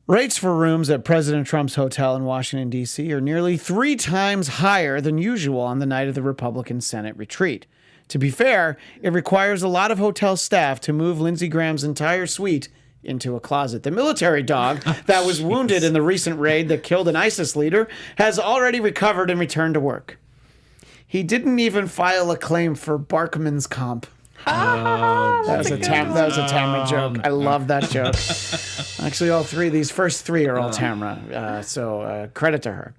Rates for rooms at President Trump's hotel in Washington, D.C. are nearly 3 times higher than usual on the night of the Republican Senate retreat. To be fair, it requires a lot of hotel staff to move Lindsey Graham's entire suite into a closet. The military dog that was wounded in the recent raid that killed an ISIS leader has already recovered and returned to work. He didn't even file a claim for Barkman's comp. That was a Tamra joke. I love that joke. Actually, all three. These first three are all Tamra. So credit to her.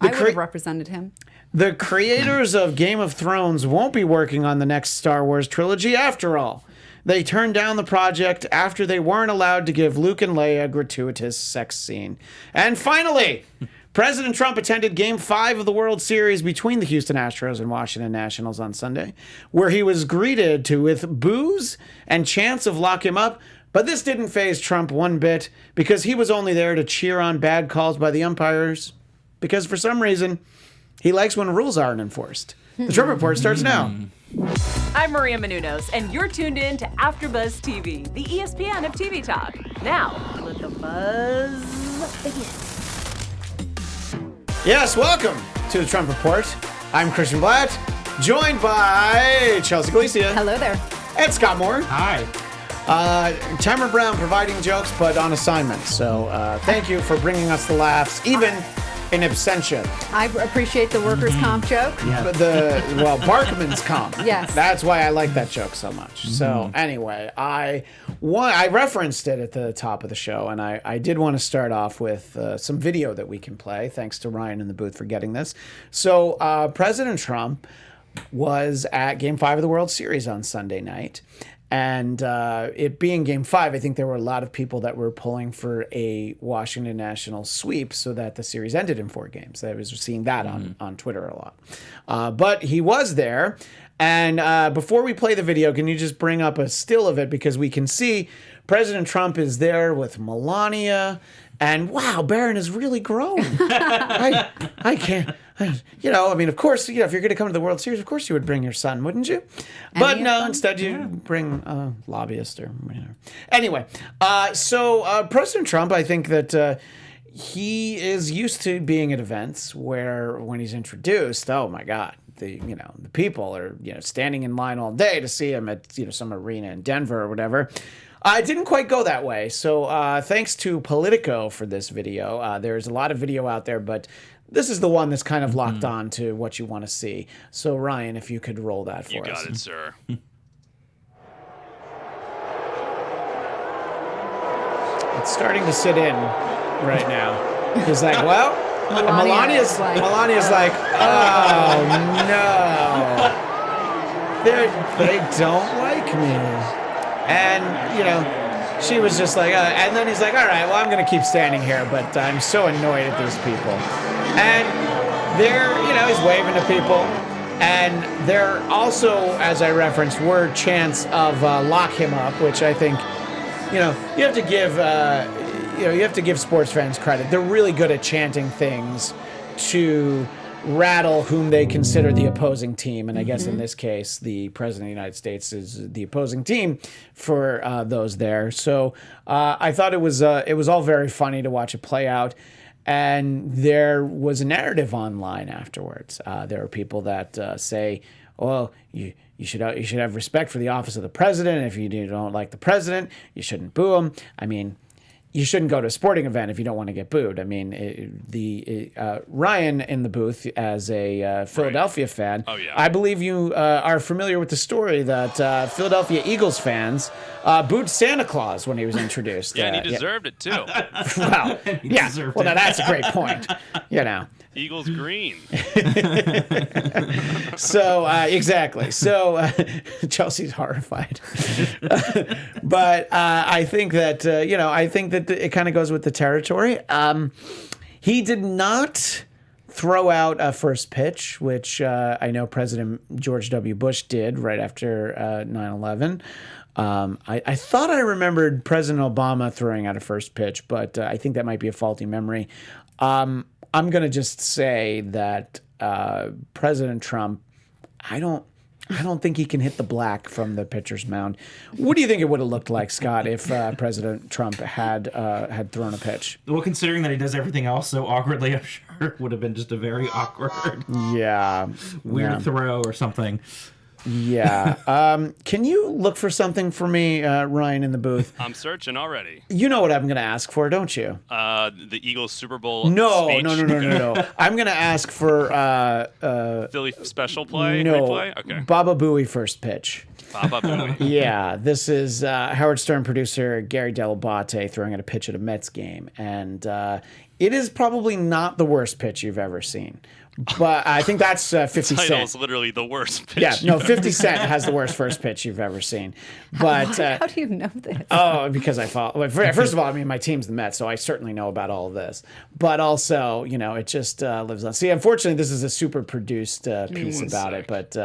I would have represented him. The creators of Game of Thrones won't be working on the next Star Wars trilogy after all. They turned down the project after they weren't allowed to give Luke and Leia a gratuitous sex scene. And finally, President Trump attended Game 5 of the World Series between the Houston Astros and Washington Nationals on Sunday, where he was greeted with boos and chants of lock him up. But this didn't faze Trump one bit because he was only there to cheer on bad calls by the umpires. Because for some reason, he likes when rules aren't enforced. The Trump Report starts now. I'm Maria Menounos, and you're tuned in to AfterBuzz TV, the ESPN of TV talk. Now, let the buzz begin. Yes, welcome to the Trump Report. I'm Christian Bladt, joined by Chelsea Galicia. Hello there. And Scott Moore. Hi. Tamra Brown providing jokes, but on assignment. So thank you for bringing us the laughs, even in absentia. I appreciate the workers' comp joke. Yeah. Barkman's comp. Yes. That's why I like that joke so much. So anyway, I referenced it at the top of the show, and I did want to start off with some video that we can play. Thanks to Ryan in the booth for getting this. So President Trump was at Game 5 of the World Series on Sunday night. And it being Game 5, I think there were a lot of people that were pulling for a Washington Nationals sweep so that the series ended in 4 games. I was seeing that on Twitter a lot. But he was there. And before we play the video, can you just bring up a still of it? Because we can see President Trump is there with Melania. And wow, Barron has really grown. I can't. Of course, if you're going to come to the World Series, of course you would bring your son, wouldn't you? But no, instead you bring a lobbyist or whatever. Anyway, so President Trump, I think that he is used to being at events where when he's introduced, oh my God, the people are standing in line all day to see him at some arena in Denver or whatever. It didn't quite go that way. So thanks to Politico for this video. There's a lot of video out there, but this is the one that's kind of locked on to what you want to see. So, Ryan, if you could roll that for us. You got it, sir. It's starting to sit in right now. He's like, well, Melania's like, oh, no. They don't like me. And, she was just like, and then he's like, all right, well, I'm going to keep standing here, but I'm so annoyed at these people. And he's waving to people. And there also, as I referenced, were chants of lock him up, which I think, you have to give sports fans credit. They're really good at chanting things to rattle whom they consider the opposing team. And I guess in this case, the President of the United States is the opposing team for those there. So I thought it was all very funny to watch it play out. And there was a narrative online afterwards. There are people that say, well, you should have respect for the office of the president. If you don't like the president, you shouldn't boo him. I mean, you shouldn't go to a sporting event if you don't want to get booed. I mean, Ryan in the booth as a Philadelphia fan. Oh, yeah. I believe you are familiar with the story that Philadelphia Eagles fans booed Santa Claus when he was introduced. Yeah, and he deserved it, too. Well, yeah. Well, now that's a great point. Eagles green. So, exactly. So, Chelsea's horrified. But I think that, it kind of goes with the territory. He did not throw out a first pitch, which I know President George W. Bush did right after 9/11. I thought I remembered President Obama throwing out a first pitch, but I think that might be a faulty memory. I'm going to just say that President Trump, I I don't think he can hit the black from the pitcher's mound. What do you think it would have looked like, Scott, if President Trump had thrown a pitch? Well, considering that he does everything else so awkwardly, I'm sure it would have been just a very awkward, weird throw or something. Yeah. Can you look for something for me, Ryan, in the booth? I'm searching already. You know what I'm going to ask for, don't you? The Eagles Super Bowl No. I'm going to ask for... Philly special play? No. Replay? Okay. Baba Booey first pitch. Baba Booey. Yeah, this is Howard Stern producer Gary Delabate throwing at a pitch at a Mets game. And it is probably not the worst pitch you've ever seen. But I think that's 50 Cent. The title is literally the worst pitch. Yeah, no, 50 Cent has the worst first pitch you've ever seen. But How do you know this? Oh, because I follow. Well, first of all, I mean, my team's the Mets, so I certainly know about all of this. But also, it just lives on. See, unfortunately, this is a super produced piece about it. But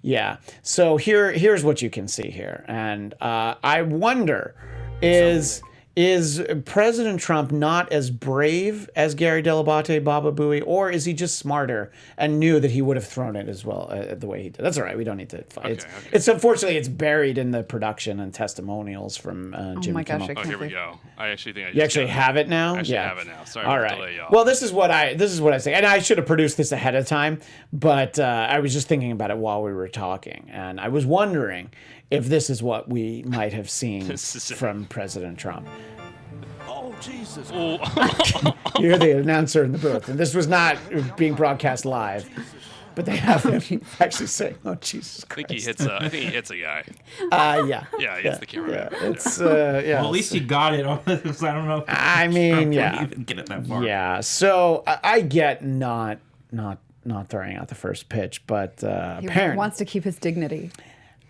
yeah, so here's what you can see here, and I wonder is President Trump not as brave as Gary Delabate, Baba Booey, or is he just smarter and knew that he would have thrown it as well the way he did? That's all right. We don't need to fight. It's unfortunately it's buried in the production and testimonials from Jimmy Kimmel. Oh, here we go. I actually think You actually have it now? I actually have it now. Sorry all for right. the delay, y'all. Well, this is what I say, and I should have produced this ahead of time, but I was just thinking about it while we were talking, and I was wondering if this is what we might have seen from President Trump. Oh, Jesus. You're the announcer in the booth, and this was not being broadcast live, but they have him actually saying, "Oh, Jesus Christ." I think he hits a guy. Yeah. Yeah, he hits the camera. Yeah, it's yeah. Well, at least he got it on this. I don't know. I mean, yeah. Even get it that far. Yeah. So I get not throwing out the first pitch, but He apparently wants to keep his dignity.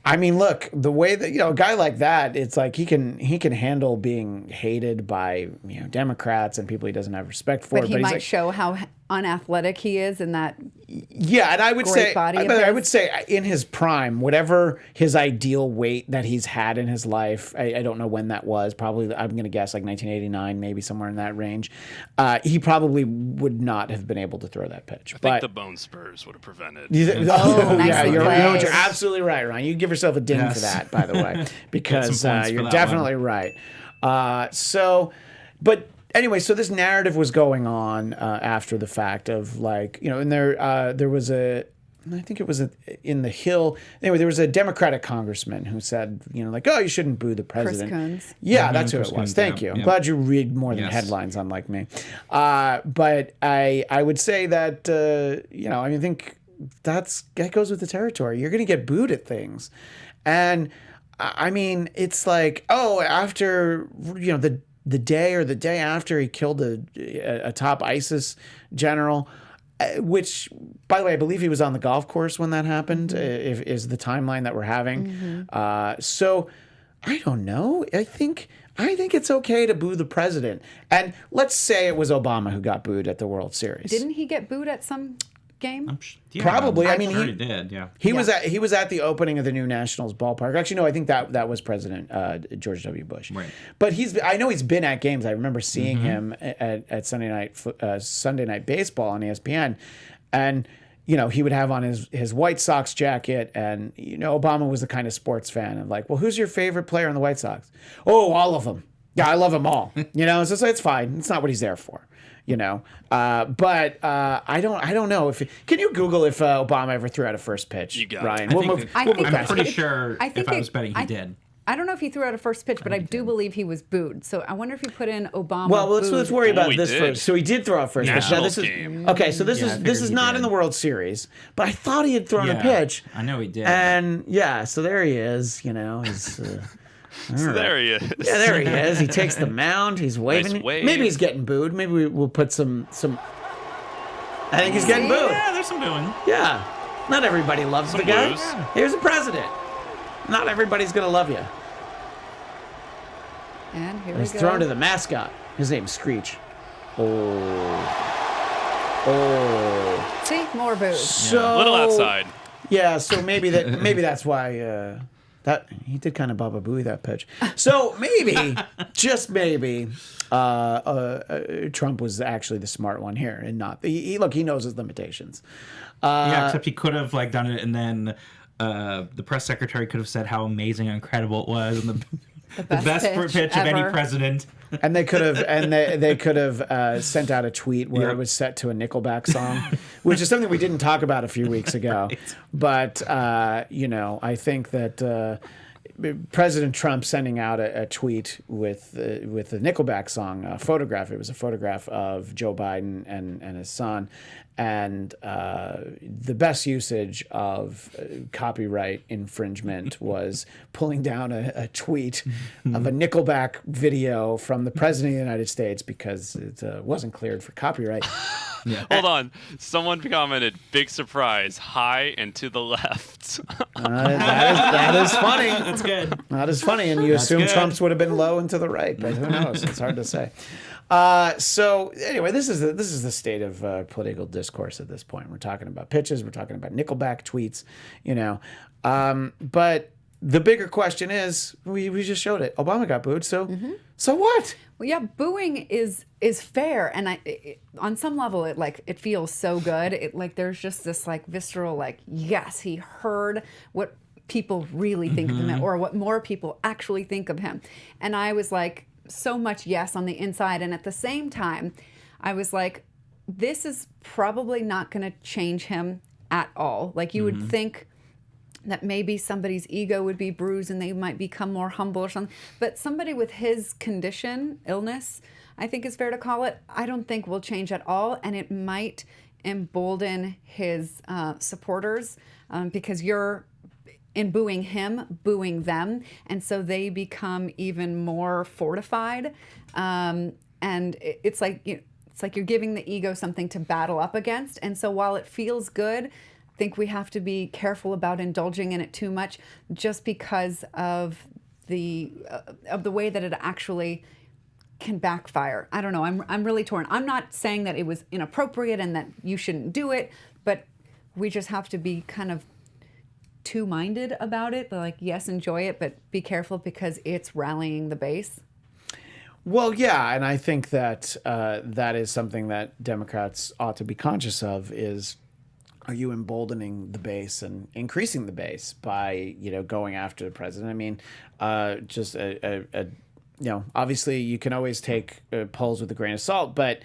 I mean, look, the way that a guy like that, it's like he can handle being hated by Democrats and people he doesn't have respect for. But he might show how unathletic he is in that. Yeah, and I would great say, body of I his. would say in his prime, whatever his ideal weight that he's had in his life, I don't know when that was. Probably, I'm going to guess like 1989, maybe somewhere in that range. He probably would not have been able to throw that pitch. I think the bone spurs would have prevented. Nicely You're played. absolutely right, Ryan. You give yourself a ding for that, by the way, because you're that definitely right. But anyway, so this narrative was going on after the fact of and there was I think it was in the Hill. Anyway, there was a Democratic congressman who said, oh, you shouldn't boo the president. Chris Coons. Yeah, that's who Chris it was. Coons, Thank you. yeah. I'm glad you read more than headlines, unlike me. But I would say that I think that goes with the territory. You're going to get booed at things, and I mean it's like after the day or the day after he killed a top ISIS general. Which, by the way, I believe he was on the golf course when that happened, is the timeline that we're having. So I don't know. I think it's okay to boo the president. And let's say it was Obama who got booed at the World Series. Didn't he get booed at some game? Probably. I mean, sure he did. Yeah. He was at the opening of the new Nationals ballpark. Actually, no, I think that was President George W. Bush. Right. But I know he's been at games. I remember seeing him at Sunday night baseball on ESPN, and he would have on his White Sox jacket, and Obama was the kind of sports fan and like, well, who's your favorite player on the White Sox? Oh, all of them. Yeah, I love them all. So it's fine. It's not what he's there for. But I don't know if can you Google if Obama ever threw out a first pitch? You got Ryan. it. We'll move I'm past pretty it. sure if I was betting he did. I don't know if he threw out a first pitch, but I do believe he was booed. So I wonder if he put in Obama. Well, let's worry about he this did. first. So he did throw out first pitch. Now Nationals this is game. okay. So this I is figured he not did. in the World Series, but I thought he had thrown a pitch. I know he did. And so there he is. He's. So there he is. Yeah, there he is. He takes the mound. He's waving. Nice wave. Maybe he's getting booed. Maybe we'll put some. I think he's getting booed. Yeah, there's some booing. Yeah. Not everybody loves the guy. blues. Here's the president. Not everybody's going to love you. And here He's we go. thrown to the mascot. His name's Screech. Oh. See, more boos. So, A little outside. Yeah, so maybe that's why that he did kind of Baba Booey that pitch. So maybe, just maybe, Trump was actually the smart one here and not he knows his limitations. Yeah, except he could have done it and then the press secretary could have said how amazing and incredible it was, and the best pitch of any ever. president. And they could have, they could have sent out a tweet where it was set to a Nickelback song, which is something we didn't talk about a few weeks ago. Right. But I think that President Trump sending out a tweet with the Nickelback song, a photograph. It was a photograph of Joe Biden and his son. And the best usage of copyright infringement was pulling down a tweet of a Nickelback video from the President of the United States because it wasn't cleared for copyright. Hold on. Someone commented, big surprise, high and to the left. That is funny. That's good. That is funny. And you assume good. Trump's would have been low and to the right, but who knows? It's hard to say. So anyway, this is the state of political discourse at this point. We're talking about pitches. We're talking about Nickelback tweets, but the bigger question is, we just showed it. Obama got booed. So what? Well, yeah, booing is fair, and on some level, it feels so good. There's just this visceral yes, he heard what people really think of him, or what more people actually think of him, and I was so much yes on the inside, and at the same time, I was this is probably not going to change him at all. You would think that maybe somebody's ego would be bruised and they might become more humble or something. But somebody with his condition, illness, I think is fair to call it, I don't think will change at all. And it might embolden his supporters because you're, in booing him, booing them. And so they become even more fortified. And it's like you're giving the ego something to battle up against. And so while it feels good, I think we have to be careful about indulging in it too much, just because of the way that it actually can backfire. I don't know. I'm really torn. I'm not saying that it was inappropriate and that you shouldn't do it, but we just have to be kind of two-minded about it. Yes, enjoy it, but be careful because it's rallying the base. Well, yeah, and I think that that is something that Democrats ought to be conscious of is, are you emboldening the base and increasing the base by, going after the president? I mean, obviously you can always take polls with a grain of salt, but,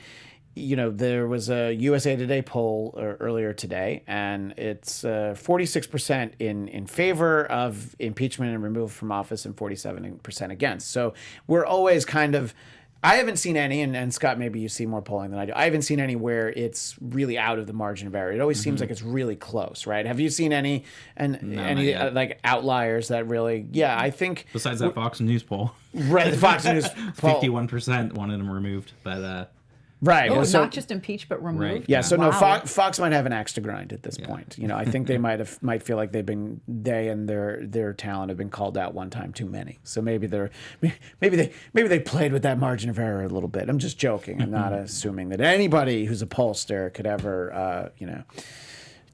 there was a USA Today poll earlier today, and it's 46% in favor of impeachment and removal from office and 47% against. So we're always kind of, I haven't seen any, and Scott, maybe you see more polling than I do. I haven't seen any where it's really out of the margin of error. It always seems like it's really close, right? Have you seen any outliers that really? Yeah, I think besides that Fox News poll, right? The Fox News poll, 51% wanted him removed, but right. Oh, so, not just impeached, but removed. Right. yeah. So Wow. no, Fox might have an axe to grind at this point. I think they might feel like they and their talent have been called out one time too many. So maybe they played with that margin of error a little bit. I'm just joking. I'm not assuming that anybody who's a pollster could ever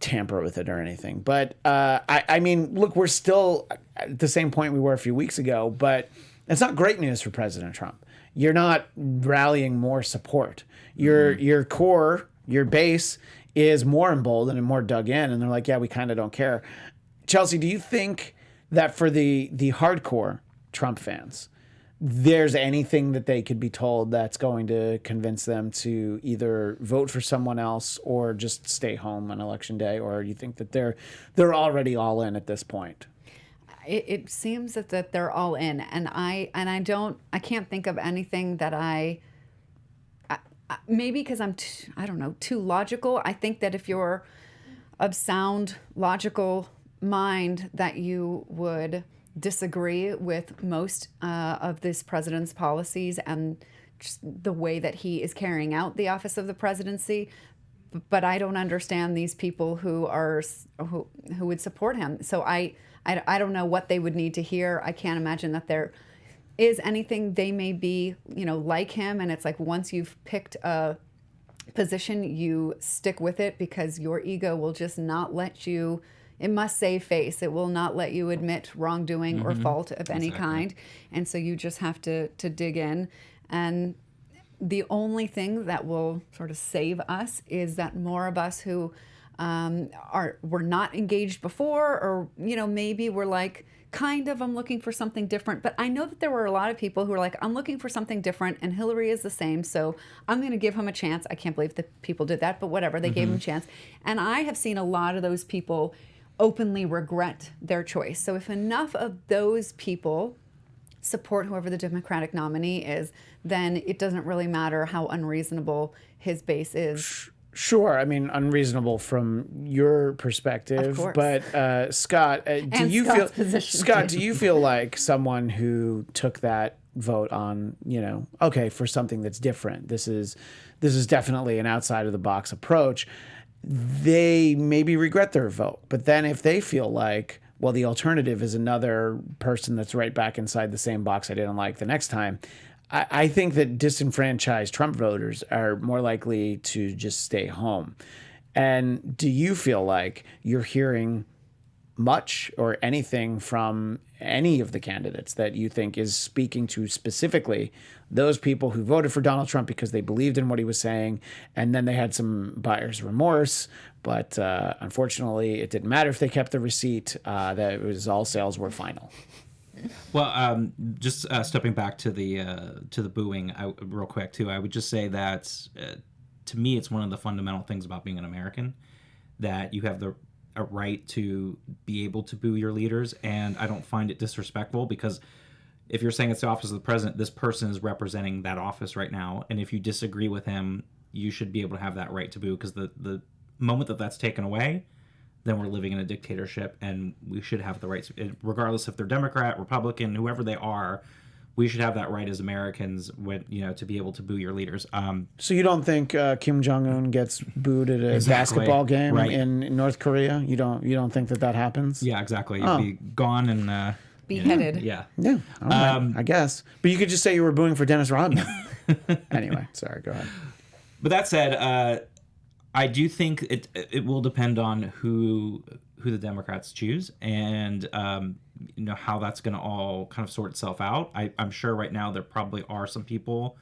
tamper with it or anything. But I mean, look, we're still at the same point we were a few weeks ago, but it's not great news for President Trump. You're not rallying more support. Your core, your base is more emboldened and more dug in, and they're like, yeah, we kind of don't care. Chelsea, do you think that for the hardcore Trump fans, there's anything that they could be told that's going to convince them to either vote for someone else or just stay home on election day, or do you think that they're already all in at this point? It seems that they're all in, and I can't think of anything that maybe because I'm too logical. I think that if you're of sound logical mind, that you would disagree with most of this president's policies and just the way that he is carrying out the office of the presidency. But I don't understand these people who would support him. So I don't know what they would need to hear. I can't imagine that there is anything. They may be, like him, and it's like once you've picked a position, you stick with it because your ego will just not let you. It must save face. It will not let you admit wrongdoing or fault of any kind, and so you just have to dig in. And the only thing that will sort of save us is that more of us who were not engaged before, or maybe we're like, kind of, I'm looking for something different. But I know that there were a lot of people who were like, I'm looking for something different, and Hillary is the same, so I'm going to give him a chance. I can't believe that people did that, but whatever, they gave him a chance. And I have seen a lot of those people openly regret their choice. So if enough of those people support whoever the Democratic nominee is, then it doesn't really matter how unreasonable his base is. Sure. I mean, unreasonable from your perspective, Of course. but Scott, do you feel like someone who took that vote on, okay, for something that's different, this is definitely an outside of the box approach, they maybe regret their vote, but then if they feel like, well, the alternative is another person that's right back inside the same box I didn't like the next time, I think that disenfranchised Trump voters are more likely to just stay home. And do you feel like you're hearing much or anything from any of the candidates that you think is speaking to specifically those people who voted for Donald Trump because they believed in what he was saying, and then they had some buyer's remorse, but unfortunately it didn't matter if they kept the receipt, that it was all sales were final? Well, just stepping back to the booing real quick too, I would just say that to me, it's one of the fundamental things about being an American, that you have a right to be able to boo your leaders, and I don't find it disrespectful, because if you're saying it's the office of the president, this person is representing that office right now, and if you disagree with him, you should be able to have that right to boo, because the moment that that's taken away, then we're living in a dictatorship, and we should have the rights, regardless if they're Democrat, Republican, whoever they are. We should have that right as Americans, to be able to boo your leaders. So you don't think Kim Jong-un gets booed at a basketball game in North Korea? You don't think that happens? Yeah, exactly. You'd be gone and beheaded. Yeah. Yeah. All right, I guess. But you could just say you were booing for Dennis Rodman. Anyway, sorry. Go ahead. But that said, I do think it will depend on who the Democrats choose, and how that's going to all kind of sort itself out. I'm sure right now there probably are some people.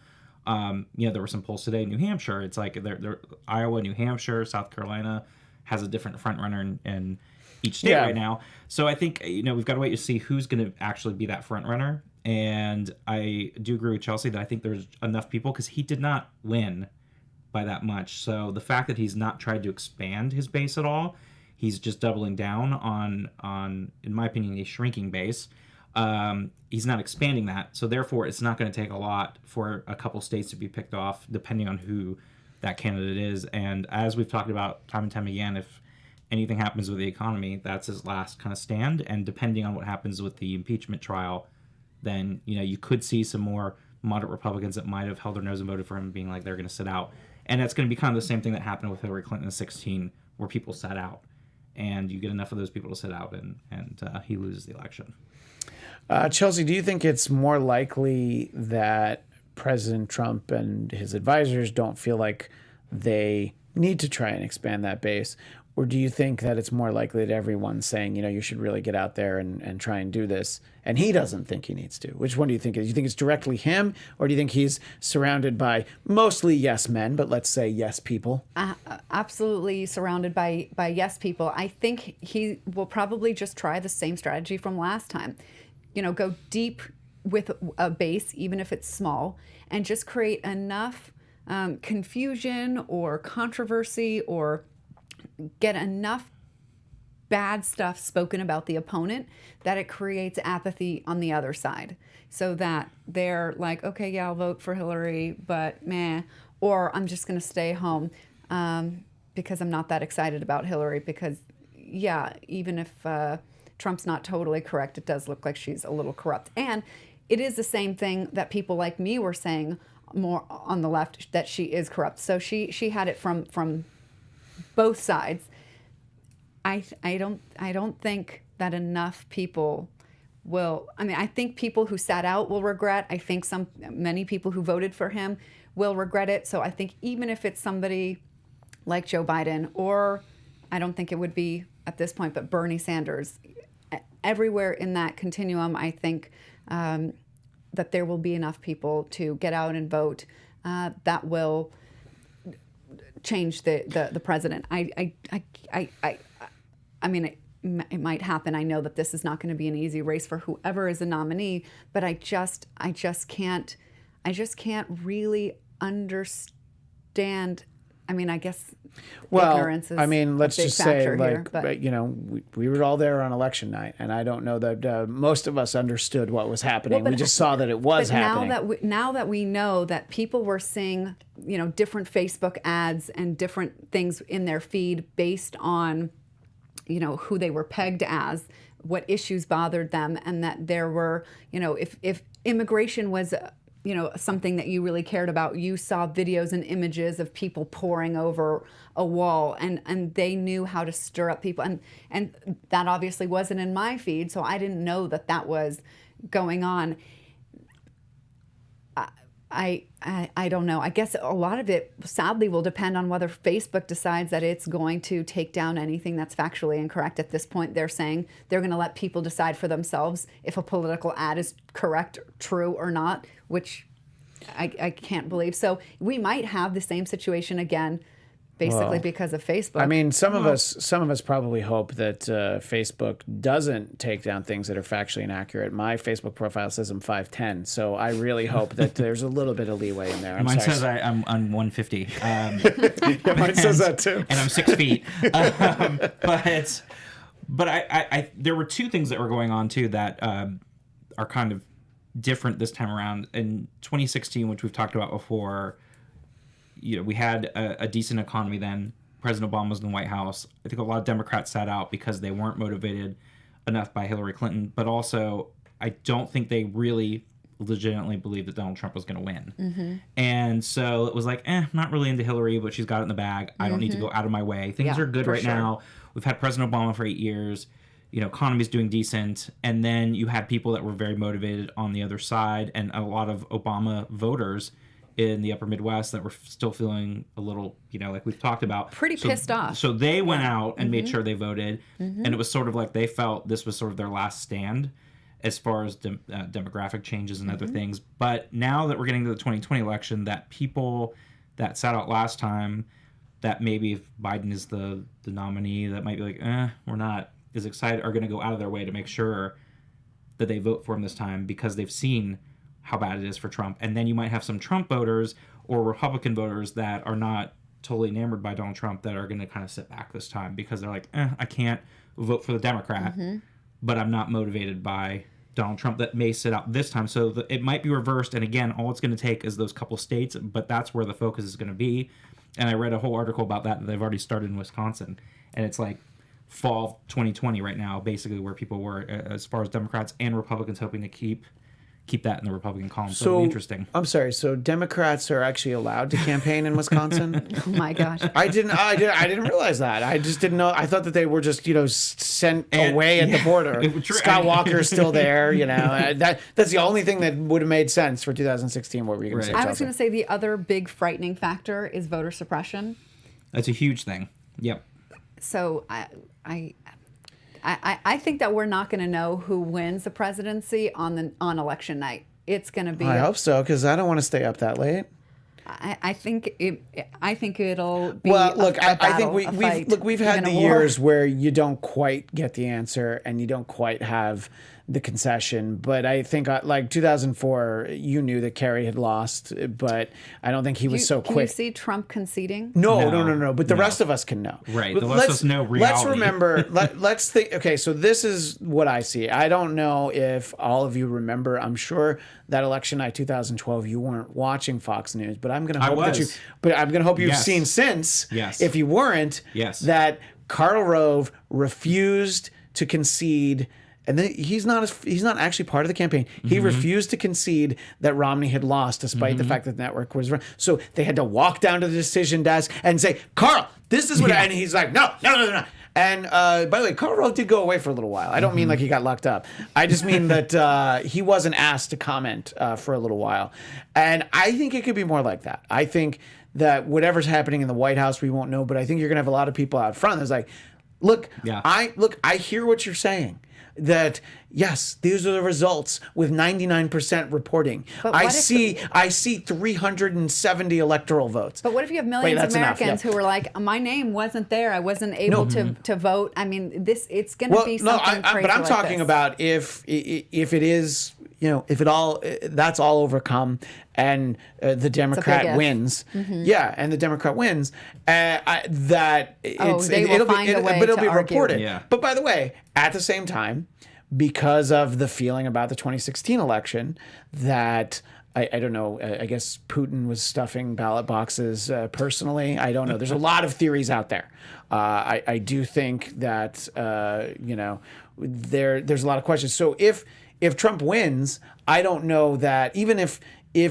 There were some polls today in New Hampshire. It's like they're Iowa, New Hampshire, South Carolina has a different front runner in each state right now. So I think we've got to wait to see who's going to actually be that front runner. And I do agree with Chelsea that I think there's enough people, because he did not win by that much. So the fact that he's not tried to expand his base at all, he's just doubling down on in my opinion, a shrinking base. He's not expanding that. So therefore, it's not going to take a lot for a couple states to be picked off, depending on who that candidate is. And as we've talked about time and time again, if anything happens with the economy, that's his last kind of stand. And depending on what happens with the impeachment trial, then, you could see some more moderate Republicans that might have held their nose and voted for him, being like they're going to sit out. And that's going to be kind of the same thing that happened with Hillary Clinton in 2016, where people sat out. And you get enough of those people to sit out, and he loses the election. Chelsea, do you think it's more likely that President Trump and his advisors don't feel like they need to try and expand that base? Or do you think that it's more likely that everyone's saying, you should really get out there and try and do this, and he doesn't think he needs to? Which one do you think is? Do you think it's directly him, or do you think he's surrounded by mostly yes men, but let's say yes people? Absolutely surrounded by yes people. I think he will probably just try the same strategy from last time. Go deep with a base, even if it's small, and just create enough confusion or controversy, or get enough bad stuff spoken about the opponent that it creates apathy on the other side, so that they're like, okay, yeah, I'll vote for Hillary, but meh, or I'm just going to stay home because I'm not that excited about Hillary, because, yeah, even if Trump's not totally correct, it does look like she's a little corrupt. And it is the same thing that people like me were saying more on the left, that she is corrupt. So she had it from both sides. I don't think that enough people will. I mean, I think people who sat out will regret. I think many people who voted for him will regret it. So I think even if it's somebody like Joe Biden, or I don't think it would be at this point, but Bernie Sanders, everywhere in that continuum, I think that there will be enough people to get out and vote that will change the president. I mean, it might happen. I know that this is not going to be an easy race for whoever is a nominee, but I just can't really understand. I mean, I guess ignorance is I mean, let's a big just say, factor here, like, but you know, we were all there on election night, and I don't know that most of us understood what was happening. Well, we just saw that it was happening. Now that we know that people were seeing, you know, different Facebook ads and different things in their feed based on, you know, who they were pegged as, what issues bothered them, and that there were, you know, if immigration was, you know, something that you really cared about, you saw videos and images of people pouring over a wall, and they knew how to stir up people, and that obviously wasn't in my feed, so I didn't know that was going on. I don't know. I guess a lot of it, sadly, will depend on whether Facebook decides that it's going to take down anything that's factually incorrect. At this point, they're saying they're going to let people decide for themselves if a political ad is correct, true, or not, which I can't believe. So we might have the same situation again, basically because of Facebook. I mean, some of us probably hope that Facebook doesn't take down things that are factually inaccurate. My Facebook profile says I'm 5'10", so I really hope that there's a little bit of leeway in there. Mine says I'm 150. Yeah, mine says that too. And I'm 6 feet. But I there were two things that were going on too that are kind of different this time around. In 2016, which we've talked about before, you know, we had a decent economy then. President Obama was in the White House. I think a lot of Democrats sat out because they weren't motivated enough by Hillary Clinton. But also, I don't think they really legitimately believed that Donald Trump was going to win. Mm-hmm. And so it was like, not really into Hillary, but she's got it in the bag. I don't need to go out of my way. Things are good right now. We've had President Obama for 8 years. You know, economy's doing decent. And then you had people that were very motivated on the other side, and a lot of Obama voters in the upper Midwest that were still feeling a little, you know, like we've talked about. Pretty pissed off. So they went out and made sure they voted. And it was sort of like they felt this was sort of their last stand as far as demographic changes and other things. But now that we're getting to the 2020 election, that people that sat out last time, that maybe if Biden is the nominee, that might be like, we're not as excited, are going to go out of their way to make sure that they vote for him this time because they've seen how bad it is for Trump. And then you might have some Trump voters or Republican voters that are not totally enamored by Donald Trump that are going to kind of sit back this time because they're like, I can't vote for the Democrat, but I'm not motivated by Donald Trump, that may sit out this time. So it might be reversed. And again, all it's going to take is those couple states, but that's where the focus is going to be. And I read a whole article about that they've already started in Wisconsin. And it's like fall 2020 right now, basically where people were as far as Democrats and Republicans hoping to keep that in the Republican column. So it'll be interesting. I'm sorry. So Democrats are actually allowed to campaign in Wisconsin? Oh my gosh! I didn't realize that. I just didn't know. I thought that they were just, you know, sent away at the border. Scott Walker's still there. You know, that's the only thing that would have made sense for 2016. What were you going to say? I was going to say the other big frightening factor is voter suppression. That's a huge thing. Yep. So I think that we're not going to know who wins the presidency on election night. It's going to be. I hope so, because I don't want to stay up that late. I think it'll be. Well, look, a I think battle, we've had the years where you don't quite get the answer and you don't quite have the concession. But I think like 2004, you knew that Kerry had lost, but I don't think he was so quick. Can you see Trump conceding? No. But the rest of us can know. Right. But The rest of us know reality. Let's remember. Let's think. Okay, so this is what I see. I don't know if all of you remember. I'm sure that election night 2012, you weren't watching Fox News, but I'm going to hope that you. But I'm going to hope you've seen since. Yes. If you weren't. Yes. That Karl Rove refused to concede. And he's not actually part of the campaign. He refused to concede that Romney had lost, despite the fact that the network was run. So they had to walk down to the decision desk and say, "Karl, this is what." And he's like, "No." And by the way, Karl Rove did go away for a little while. I don't mean like he got locked up. I just mean that he wasn't asked to comment for a little while. And I think it could be more like that. I think that whatever's happening in the White House, we won't know. But I think you're going to have a lot of people out front that's like, Look, Yeah. I hear what you're saying. That yes, these are the results with 99% reporting. But I what if see 370 electoral votes. But what if you have millions of that's enough, Americans yeah. who are like, my name wasn't there. I wasn't able to vote. I mean, it's going to be something crazy but I'm like talking this. about if it is, if it all that's all overcome and the Democrat if. wins, and the Democrat wins, they will find a way but it'll to be argue. reported. Yeah. But by the way, at the same time, because of the feeling about the 2016 election that. I don't know. I guess Putin was stuffing ballot boxes personally. I don't know. There's a lot of theories out there. I do think that there's a lot of questions. So if Trump wins, I don't know that even if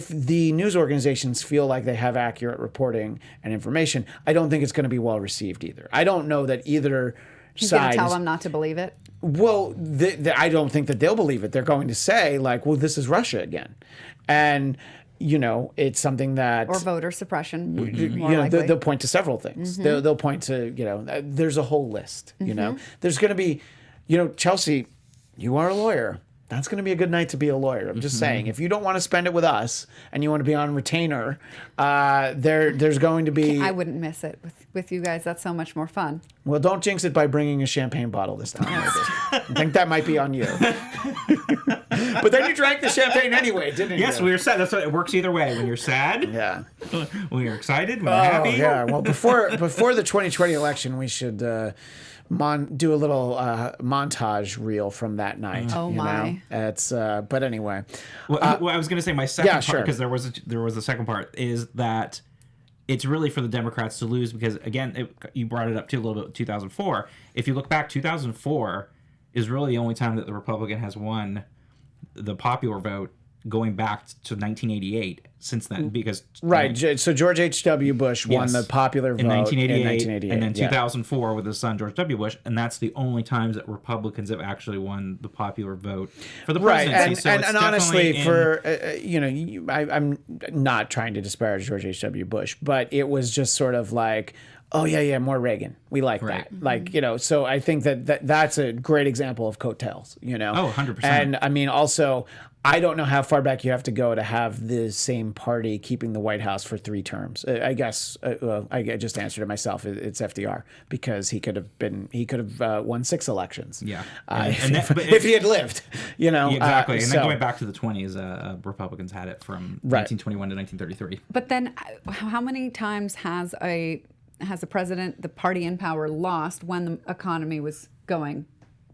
the news organizations feel like they have accurate reporting and information, I don't think it's going to be well received either. I don't know that either He's going side. to tell them not to believe it. Well, I don't think that they'll believe it. They're going to say like, well, this is Russia again. And, it's something that... Or voter suppression, more they'll likely. point to several things. They'll point to, there's a whole list, There's going to be, Chelsea, you are a lawyer. That's going to be a good night to be a lawyer. I'm just saying, if you don't want to spend it with us and you want to be on retainer, there's going to be... I wouldn't miss it with you guys. That's so much more fun. Well, don't jinx it by bringing a champagne bottle this time. Maybe. I think that might be on you. But then you drank the champagne anyway, didn't you? Yes, we were sad. That's what it works either way. When you're sad, Yeah. when you're excited, when you're happy. Yeah. Well, before the 2020 election, we should do a little montage reel from that night. Oh, my. It's but anyway. Well, I was going to say my second part, sure. because there was a second part, is that it's really for the Democrats to lose because, again, you brought it up too a little bit, 2004. If you look back, 2004 is really the only time that the Republican has won the popular vote going back to 1988 since then, because Right. So George H.W. Bush won the popular vote in 1988. and then yeah. 2004 with his son George W. Bush, and that's the only times that Republicans have actually won the popular vote for the Right, presidency. and, So and it's honestly, definitely I'm not trying to disparage George H.W. Bush, but it was just sort of like, oh yeah, more Reagan. We like Right. that. Like, so I think that's a great example of coattails, Oh, 100%. And I mean, also, I don't know how far back you have to go to have the same party keeping the White House for 3 terms. I guess I just answered it myself. It's FDR because he could have won 6 elections. Yeah. If he had lived, exactly. And so- then going back to the 20s, Republicans had it from 1921 to 1933. But then how many times has a president, the party in power, lost when the economy was going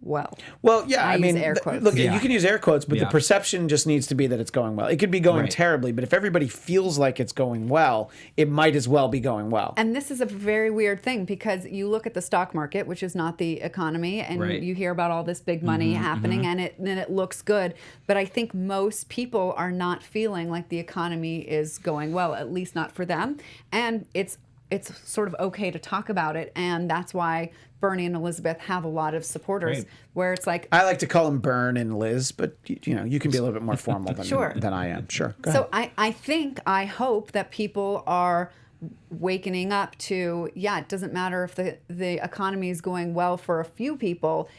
well? Well, yeah, I use mean, air quotes. look, Yeah. you can use air quotes, but the Yeah. perception just needs to be that it's going well. It could be going Right. terribly, but if everybody feels like it's going well, it might as well be going well. And this is a very weird thing because you look at the stock market, which is not the economy, and Right. you hear about all this big money happening, and it looks good. But I think most people are not feeling like the economy is going well, at least not for them. And it's sort of okay to talk about it, and that's why Bernie and Elizabeth have a lot of supporters. Right. Where it's like, I like to call them Bern and Liz, but you can be a little bit more formal than, Sure. than I am. Sure. Go ahead. so I hope that people are wakening up to, it doesn't matter if the economy is going well for a few people.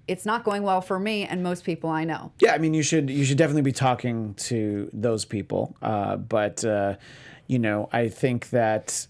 It's not going well for me and most people I know. Yeah, I mean, you should definitely be talking to those people, but I think that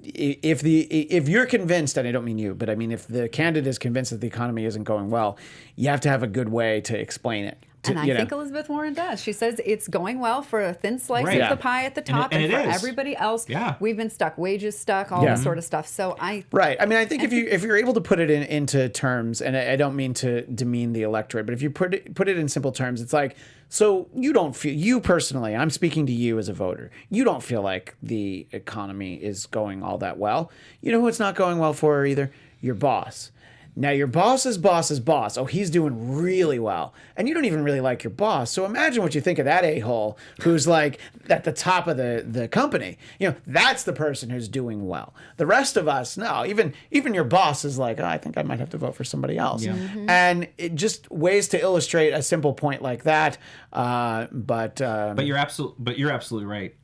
if you're convinced, and I don't mean you, but I mean if the candidate is convinced that the economy isn't going well, you have to have a good way to explain it. And I think Elizabeth Warren does. She says it's going well for a thin slice Right. of the pie at the top, And and it for is. everybody else, Yeah. we've been stuck, wages stuck, all this sort of stuff. So Right. I mean, I think if you're able to put it into terms, and I don't mean to demean the electorate, but if you put it in simple terms, it's like, so you personally, I'm speaking to you as a voter, you don't feel like the economy is going all that well. You know who it's not going well for either? Your boss. Now, your boss's boss's boss, he's doing really well. And you don't even really like your boss. So imagine what you think of that a-hole who's like at the top of the company. That's the person who's doing well. The rest of us, no. Even your boss is like, I think I might have to vote for somebody else. Yeah. And it just ways to illustrate a simple point like that. But you're absolutely right,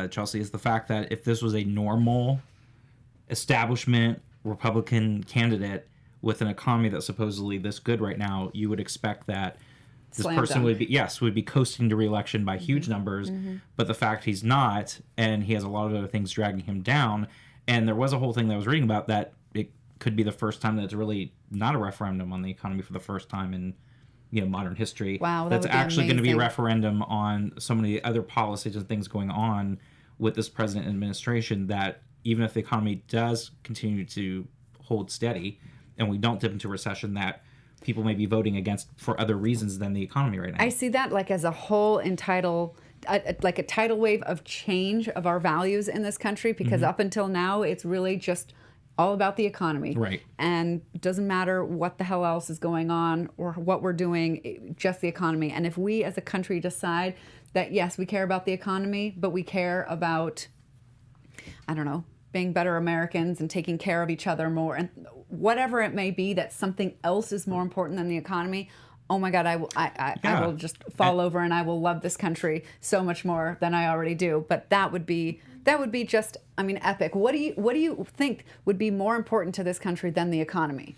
Chelsea, is the fact that if this was a normal establishment Republican candidate with an economy that's supposedly this good right now, you would expect that this Slam person dunk. would be coasting to re-election by huge numbers. But the fact he's not, and he has a lot of other things dragging him down. And there was a whole thing that I was reading about that it could be the first time that it's really not a referendum on the economy for the first time in modern history. Wow, that that's would be actually going to be a amazing. referendum on so many other policies and things going on with this president and administration, that even if the economy does continue to hold steady and we don't dip into recession, that people may be voting against for other reasons than the economy right now. I see that like as a whole like a tidal wave of change of our values in this country, because up until now it's really just all about the economy. Right. And it doesn't matter what the hell else is going on or what we're doing, just the economy. And if we as a country decide that, yes, we care about the economy, but we care about, I don't know, being better Americans and taking care of each other more, and whatever it may be, that something else is more important than the economy, oh my God, I will just fall over and I will love this country so much more than I already do. But that would be just, I mean, epic. What do you think would be more important to this country than the economy?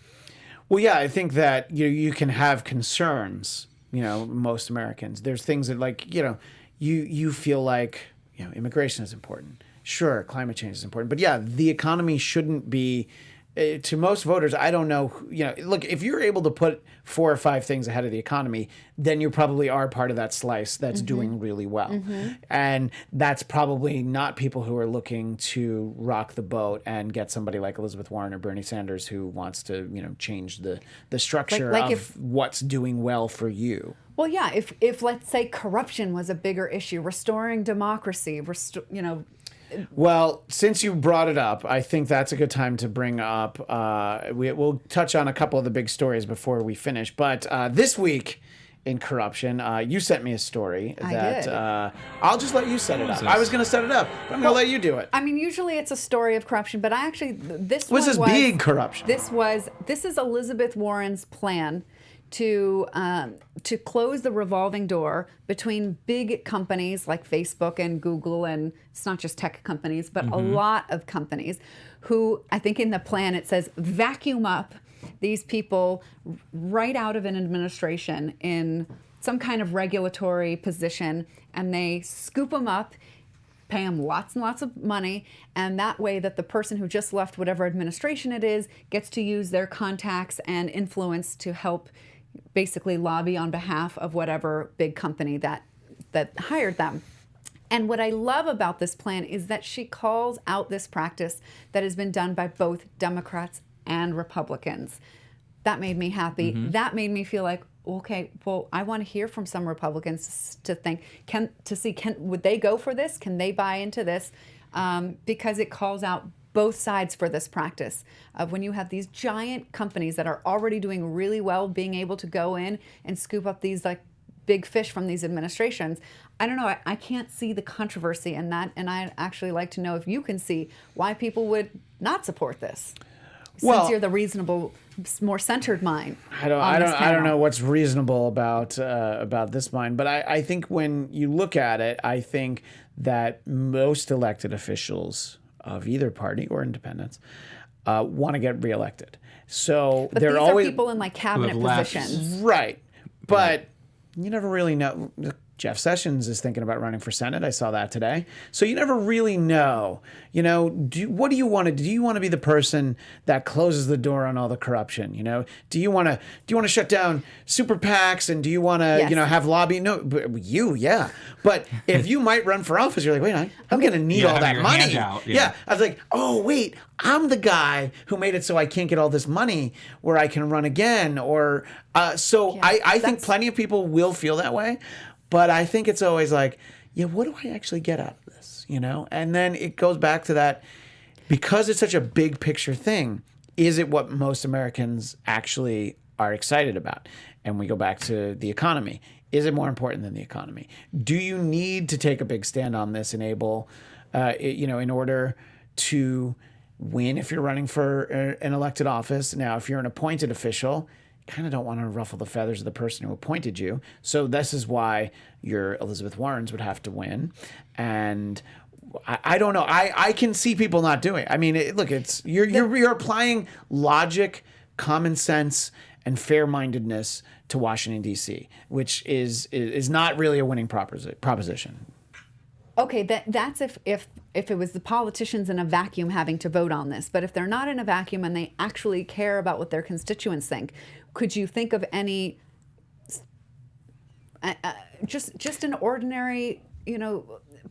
Well, yeah, I think that you can have concerns. Most Americans, there's things that you feel like immigration is important. Sure, climate change is important, but yeah, the economy shouldn't be. To most voters, I don't know. Look, if you're able to put 4 or 5 things ahead of the economy, then you probably are part of that slice that's doing really well. And that's probably not people who are looking to rock the boat and get somebody like Elizabeth Warren or Bernie Sanders who wants to, change the structure of what's doing well for you. Well, yeah, if let's say corruption was a bigger issue, restoring democracy, Well, since you brought it up, I think that's a good time to bring up. We'll touch on a couple of the big stories before we finish. But this week in corruption, you sent me a story that did. I'll just let you set it up. I was going to set it up, but I'm going to let you do it. I mean, usually it's a story of corruption, but this This is big corruption. This is Elizabeth Warren's plan to close the revolving door between big companies like Facebook and Google, and it's not just tech companies, but a lot of companies who, I think in the plan it says, vacuum up these people right out of an administration in some kind of regulatory position, and they scoop them up, pay them lots and lots of money, and that way that the person who just left whatever administration it is gets to use their contacts and influence to help basically lobby on behalf of whatever big company that hired them. And what I love about this plan is that she calls out this practice that has been done by both Democrats and Republicans. That made me happy. That made me feel like, okay, well, I want to hear from some Republicans to think, would they go for this? Can they buy into this? Because it calls out both sides for this practice of when you have these giant companies that are already doing really well, being able to go in and scoop up these like big fish from these administrations. I don't know. I can't see the controversy in that, and I'd actually like to know if you can see why people would not support this. Since you're the reasonable, more centered mind. I don't know what's reasonable about this mind, but I think when you look at it, I think that most elected officials of either party or independents want to get reelected. So But they're these always are people in like cabinet who have left. positions. right, but you never really know. Jeff Sessions is thinking about running for Senate. I saw that today. So you never really know. What do you want to do? Do you want to be the person that closes the door on all the corruption? Do you want to shut down super PACs, and do you want to Yes. have lobby? No, yeah. But if you might run for office, you're like, wait, I'm going to need all having that your money. hand out, Yeah. I was like, oh wait, I'm the guy who made it so I can't get all this money where I can run again. Or I think plenty of people will feel that way. But I think it's always like, yeah, what do I actually get out of this? And then it goes back to that, because it's such a big picture thing, is it what most Americans actually are excited about? And we go back to the economy. Is it more important than the economy? Do you need to take a big stand on this in order to win if you're running for an elected office? Now, if you're an appointed official, kind of don't want to ruffle the feathers of the person who appointed you. So this is why your Elizabeth Warrens would have to win. And I don't know. I can see people not doing it. I mean, look, it's you're applying logic, common sense, and fair-mindedness to Washington, D.C., which is not really a winning proposition. Okay, that's if it was the politicians in a vacuum having to vote on this. But if they're not in a vacuum and they actually care about what their constituents think, could you think of any just an ordinary,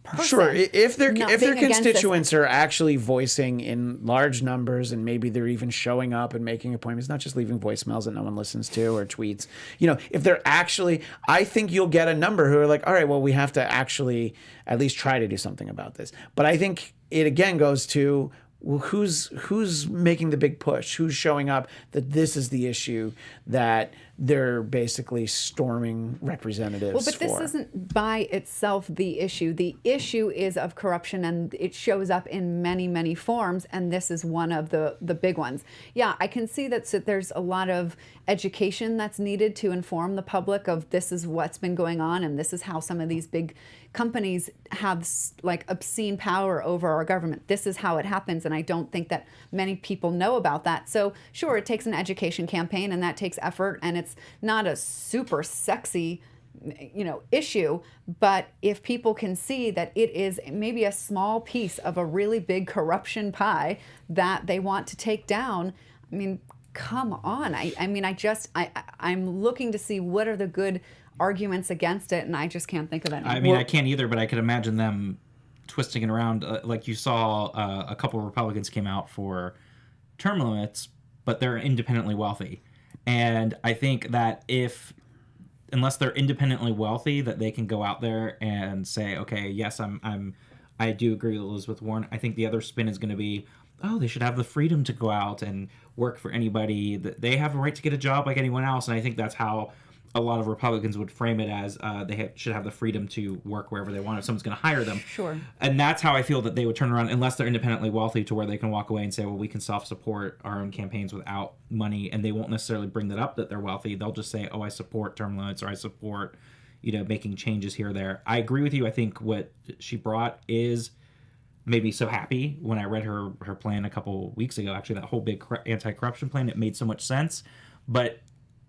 person? Sure, if their being constituents are actually voicing in large numbers, and maybe they're even showing up and making appointments, not just leaving voicemails that no one listens to or tweets. If they're actually, I think you'll get a number who are like, all right, well, we have to actually at least try to do something about this. But I think it again goes to, well, who's making the big push? Who's showing up that this is the issue that they're basically storming representatives Well, but for? this isn't by itself the issue. The issue is of corruption, and it shows up in many, many forms, and this is one of the big ones. Yeah, I can see that there's a lot of education that's needed to inform the public of this is what's been going on, and this is how some of these big companies have like obscene power over our government. This is how it happens, and I don't think that many people know about that. So sure, it takes an education campaign, and that takes effort, and it's not a super sexy issue, but if people can see that it is maybe a small piece of a really big corruption pie that they want to take down, I mean, come on. I'm looking to see what are the good arguments against it, and I just can't think of any. I mean, I can't either, but I could imagine them twisting it around. Like you saw a couple of Republicans came out for term limits, but they're independently wealthy. And I think that unless they're independently wealthy, that they can go out there and say, okay, yes, I do agree with Elizabeth Warren. I think the other spin is going to be, oh, they should have the freedom to go out and work for anybody. They have a right to get a job like anyone else. And I think that's how a lot of Republicans would frame it, as should have the freedom to work wherever they want if someone's going to hire them. Sure. And that's how I feel that they would turn around, unless they're independently wealthy to where they can walk away and say, well, we can self-support our own campaigns without money, and they won't necessarily bring that up that they're wealthy. They'll just say, oh, I support term limits, or I support, making changes here or there. I agree with you. I think what she brought made me so happy when I read her plan a couple weeks ago. Actually, that whole big anti-corruption plan, it made so much sense. But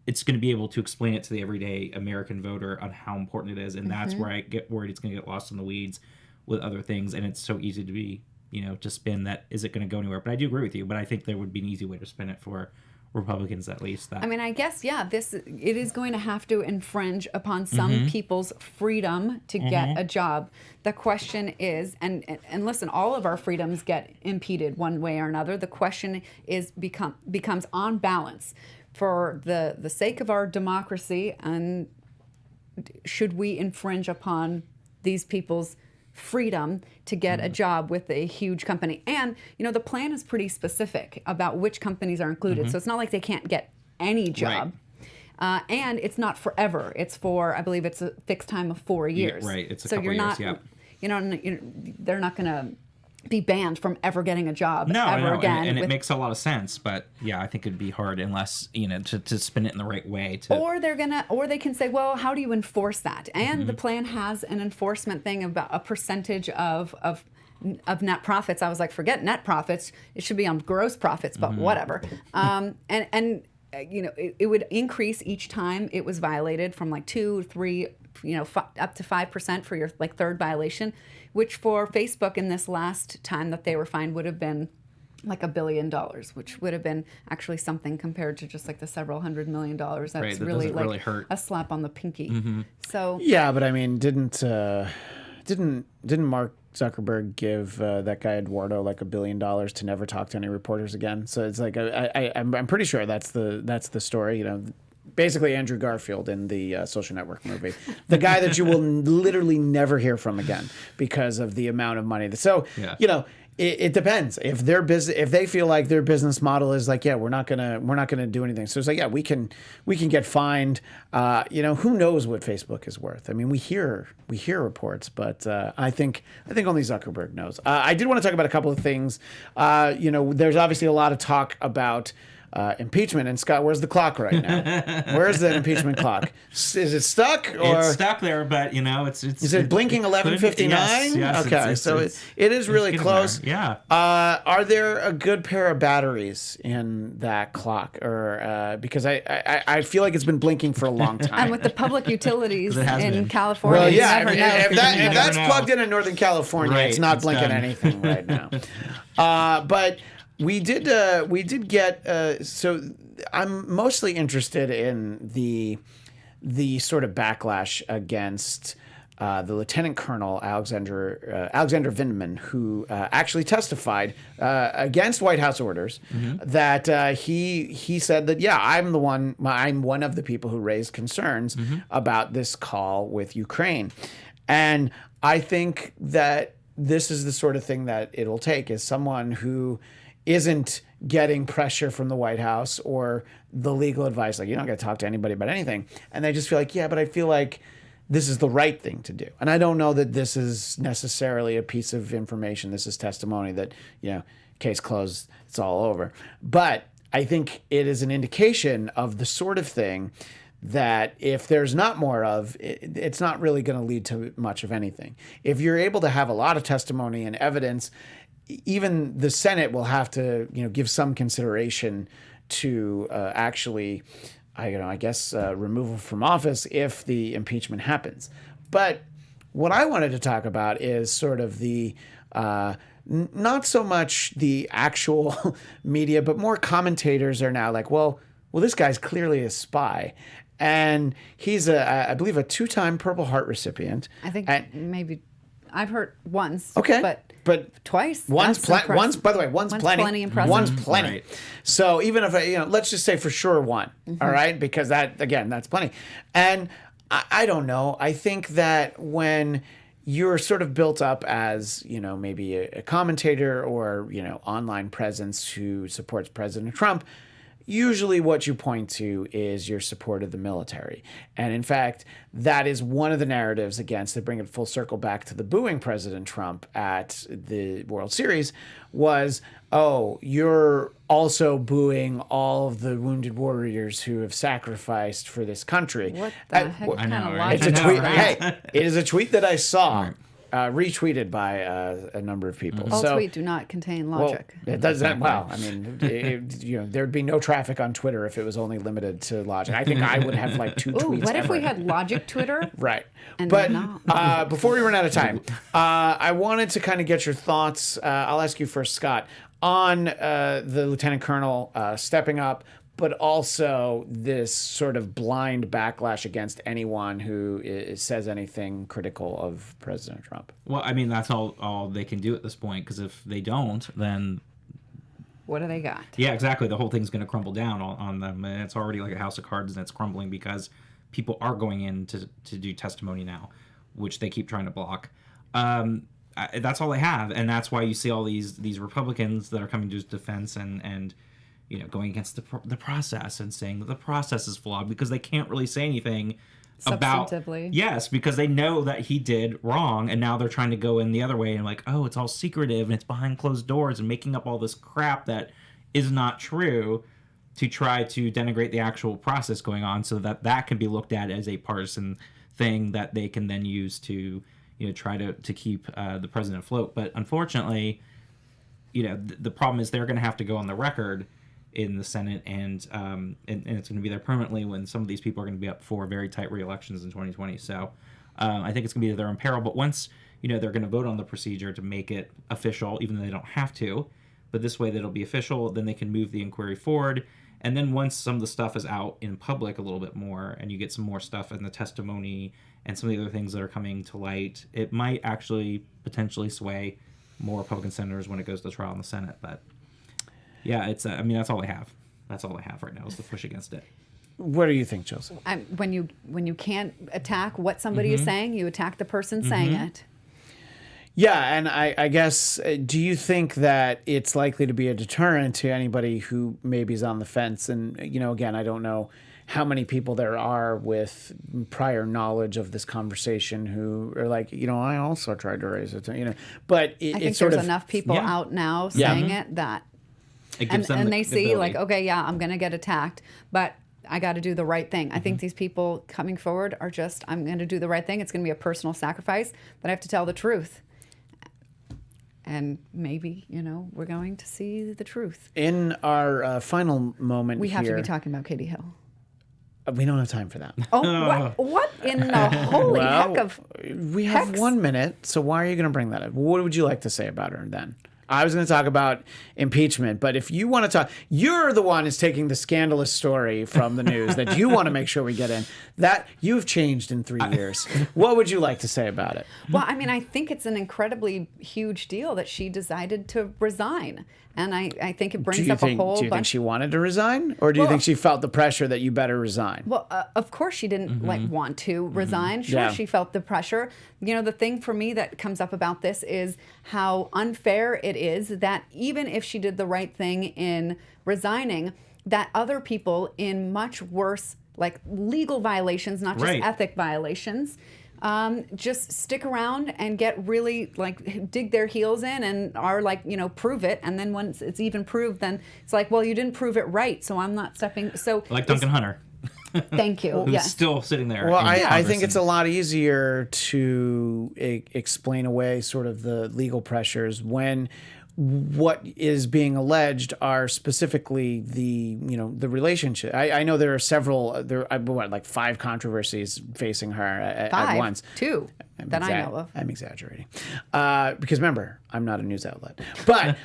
it's going to be able to explain it to the everyday American voter on how important it is. And that's where I get worried it's going to get lost in the weeds with other things. And it's so easy to be, to spin that, is it going to go anywhere? But I do agree with you. But I think there would be an easy way to spin it for Republicans, at least. I mean, I guess, yeah, it is going to have to infringe upon some people's freedom to get a job. The question is, and listen, all of our freedoms get impeded one way or another. The question becomes on balance, for the sake of our democracy, and should we infringe upon these people's freedom to get a job with a huge company? And the plan is pretty specific about which companies are included, so it's not like they can't get any job. Right. And it's not forever. It's for, I believe it's a fixed time of 4 years. Yeah, right. It's a couple years. Yeah. They're not going to be banned from ever getting a job ever again. And it makes a lot of sense, but yeah, I think it'd be hard unless, to spin it in the right way. Or they can say, well, how do you enforce that? And the plan has an enforcement thing about a percentage of net profits. I was like, forget net profits. It should be on gross profits, but whatever. It would increase each time it was violated from like 2, 3, up to 5% for your third violation, which for Facebook in this last time that they were fined would have been like $1 billion, which would have been actually something compared to just like the several $100 million. That's right, that really like really hurt. A slap on the pinky. So yeah, but I mean, didn't Mark Zuckerberg give that guy Eduardo like $1 billion to never talk to any reporters again? So it's like I'm pretty sure that's the story. Basically Andrew Garfield in the Social Network movie, the guy that you will literally never hear from again because of the amount of money. So it depends. If if they feel like their business model is like, yeah, we're not gonna do anything. So it's like, yeah, we can get fined. Who knows what Facebook is worth? I mean, we hear reports, but I think only Zuckerberg knows. I did want to talk about a couple of things. There's obviously a lot of talk about impeachment. And Scott, where's the clock right now? Where's the impeachment clock? Is it stuck? Or It's stuck there, but it's. Is it blinking 11:59? Yes, okay, so it is really close. There. Yeah. Are there a good pair of batteries in that clock, or because I feel like it's been blinking for a long time. And with the public utilities in California, well, you yeah, never know. if that's plugged in Northern California, Right, it's not it's blinking done. anything right now. But we did get so I'm mostly interested in the sort of backlash against the Lieutenant Colonel Alexander Inman, who actually testified against White House orders. That he said that I'm one of the people who raised concerns about this call with Ukraine, and I think that this is the sort of thing that it'll take, is someone who isn't getting pressure from the White House or the legal advice, like, you don't get to talk to anybody about anything, and they just feel like, but I feel like this is the right thing to do. And I don't know that this is necessarily a piece of information. This is testimony that, case closed, it's all over. But I think it is an indication of the sort of thing that if there's not more of, it's not really going to lead to much of anything. If you're able to have a lot of testimony and evidence, even the Senate will have to, give some consideration to actually, removal from office if the impeachment happens. But what I wanted to talk about is sort of the not so much the actual media, but more commentators are now like, well, this guy's clearly a spy. And he's I believe a 2-time Purple Heart recipient. I think maybe I've heard once. Okay, but twice. One's plenty. One's plenty. Impressive. One's plenty. Right. So even if let's just say for sure one. All right, because that's plenty. And I don't know. I think that when you're sort of built up as maybe a commentator or online presence who supports President Trump, usually what you point to is your support of the military. And in fact, that is one of the narratives against, to bring it full circle back to the booing President Trump at the World Series, was, you're also booing all of the wounded warriors who have sacrificed for this country. What the heck kind of logic? It's a tweet. Right? Hey, it is a tweet that I saw. Retweeted by a number of people. All tweets do not contain logic. Well, it does that. Well, I mean, there'd be no traffic on Twitter if it was only limited to logic. I think I would have like 2 tweets. What if ever. we had logic Twitter? Right. And but not. Before we run out of time, I wanted to kind of get your thoughts. I'll ask you first, Scott, on the Lieutenant Colonel stepping up, but also this sort of blind backlash against anyone who says anything critical of President Trump. Well, I mean, that's all they can do at this point, because if they don't, then... What do they got? Yeah, exactly. The whole thing's going to crumble down on them. And it's already like a house of cards, and it's crumbling because people are going in to do testimony now, which they keep trying to block. That's all they have. And that's why you see all these Republicans that are coming to his defense and going against the process and saying that the process is flawed, because they can't really say anything about... Substantively. Yes, because they know that he did wrong, and now they're trying to go in the other way and like, it's all secretive and it's behind closed doors and making up all this crap that is not true to try to denigrate the actual process going on, so that can be looked at as a partisan thing that they can then use to try to keep the president afloat. But unfortunately, the problem is they're going to have to go on the record in the Senate, and it's going to be there permanently when some of these people are going to be up for very tight re-elections in 2020. So I think it's going to be their own peril. But once they're going to vote on the procedure to make it official, even though they don't have to, but this way that'll be official, then they can move the inquiry forward. And then once some of the stuff is out in public a little bit more, and you get some more stuff in the testimony and some of the other things that are coming to light, it might actually potentially sway more Republican senators when it goes to trial in the Senate. But yeah, it's. I mean, that's all they have. That's all they have right now is to push against it. What do you think, Joseph? When you can't attack what somebody is saying, you attack the person saying it. Yeah, and I guess, do you think that it's likely to be a deterrent to anybody who maybe is on the fence? And, again, I don't know how many people there are with prior knowledge of this conversation who are like, I also tried to raise it, but I think there's enough people out now saying it that It gives them and the they see ability. like, okay, yeah, I'm going to get attacked, but I got to do the right thing. I think these people coming forward are just, I'm going to do the right thing. It's going to be a personal sacrifice, but I have to tell the truth. And maybe, we're going to see the truth. In our final moment We have here, to be talking about Katie Hill. we don't have time for that. Oh, what in the holy heck of We have hex? 1 minute, so why are you going to bring that up? What would you like to say about her then? I was going to talk about impeachment, but if you want to talk, you're the one who's taking the scandalous story from the news that you want to make sure we get in. That you've changed in 3 years. What would you like to say about it? Well, I mean, I think it's an incredibly huge deal that she decided to resign. And I think it brings up a whole Do you think bunch. she wanted to resign, or do you Well, think she felt the pressure that you better resign? Well, of course she didn't want to resign. Sure, Yeah. she felt the pressure. The thing for me that comes up about this is how unfair it is that even if she did the right thing in resigning, that other people in much worse, like legal violations, not just Right. ethic violations, just stick around and get really dig their heels in and are prove it. And then once it's even proved, then it's like, well, you didn't prove it right, so I'm not stepping. So Like Duncan Hunter, thank you. who's Yes. still sitting there. Well, in I Congress think it's a and- lot easier to explain away sort of the legal pressures when what is being alleged are specifically the relationship. I know there are several, like 5 controversies facing her at Five, once. 2 that I know of. I'm exaggerating, because remember, I'm not a news outlet. But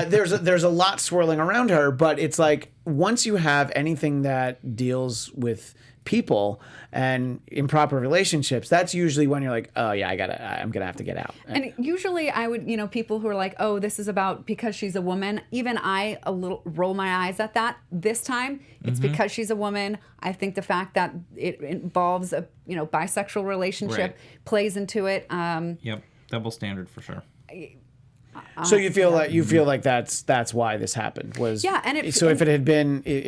there's a lot swirling around her. But it's like once you have anything that deals with people and improper relationships, that's usually when you're like, oh yeah, I'm gonna have to get out. And usually I would, people who are like, oh, this is about because she's a woman. Even I a little roll my eyes at that. This time, it's because she's a woman. I think the fact that it involves a bisexual relationship Right. plays into it. Yep, double standard for sure. So you feel like that's why this happened was Yeah, and if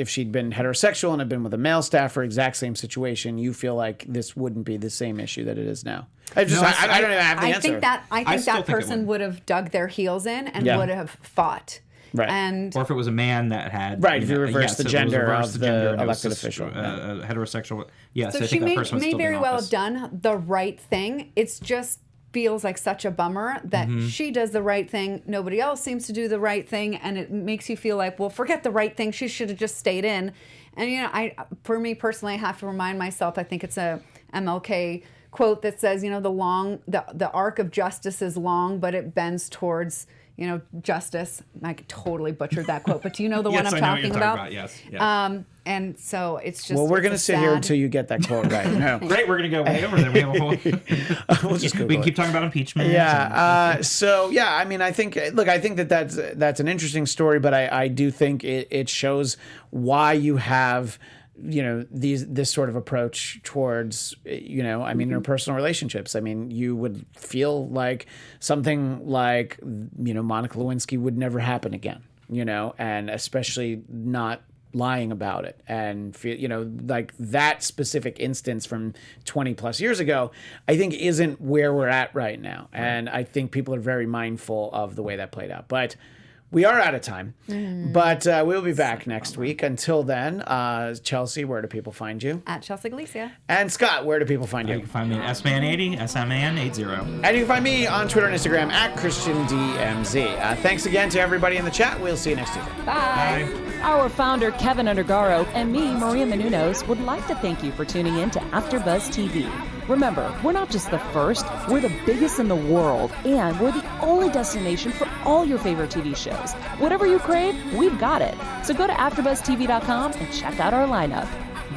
she'd been heterosexual and had been with a male staffer, exact same situation, you feel like this wouldn't be the same issue that it is now. I don't even have the I answer. think that still think it person would have dug their heels in and Yeah. would have fought. Right. And Or if it was a man that had Right, if you reverse the if it was gender reversed of the gender the and it was elected just, official, heterosexual. Yes, so I she think that may, person would may still be very in well office. have done the right thing. It's just feels like such a bummer that she does the right thing. Nobody else seems to do the right thing. And it makes you feel like, well, forget the right thing. She should have just stayed in. And, for me personally, I have to remind myself, I think it's a MLK quote that says, the arc of justice is long, but it bends towards, justice. I totally butchered that quote, but do you know the one Yes, I'm I know what talking you're about? talking about. Yes. And so it's just. well, we're it's gonna a sit here sad- until you get that quote right. No. Great, we're gonna go way over there. We have a whole. We'll just we Google can keep talking about impeachment. Yeah. So yeah, I mean, I think that's an interesting story, but I do think it shows why you have this sort of approach towards interpersonal relationships. I mean, you would feel like something like Monica Lewinsky would never happen again. And especially not lying about it and feel, like that specific instance from 20 plus years ago, I think isn't where we're at right now. Right. And I think people are very mindful of the way that played out, but we are out of time, but we'll be back next week. Until then, Chelsea, where do people find you? At Chelsea Galicia. And Scott, where do people find you? You can find me at SMan80, SMan80. And you can find me on Twitter and Instagram at ChristianDMZ. Thanks again to everybody in the chat. We'll see you next Tuesday. Bye. Our founder, Kevin Undergaro, and me, Maria Menounos, would like to thank you for tuning in to AfterBuzz TV. Remember, we're not just the first, we're the biggest in the world, and we're the only destination for all your favorite TV shows. Whatever you crave, we've got it. So go to AfterBuzzTV.com and check out our lineup.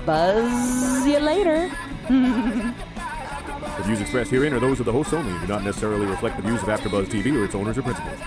Buzz you later. The views expressed herein are those of the hosts only and do not necessarily reflect the views of AfterBuzz TV or its owners or principals.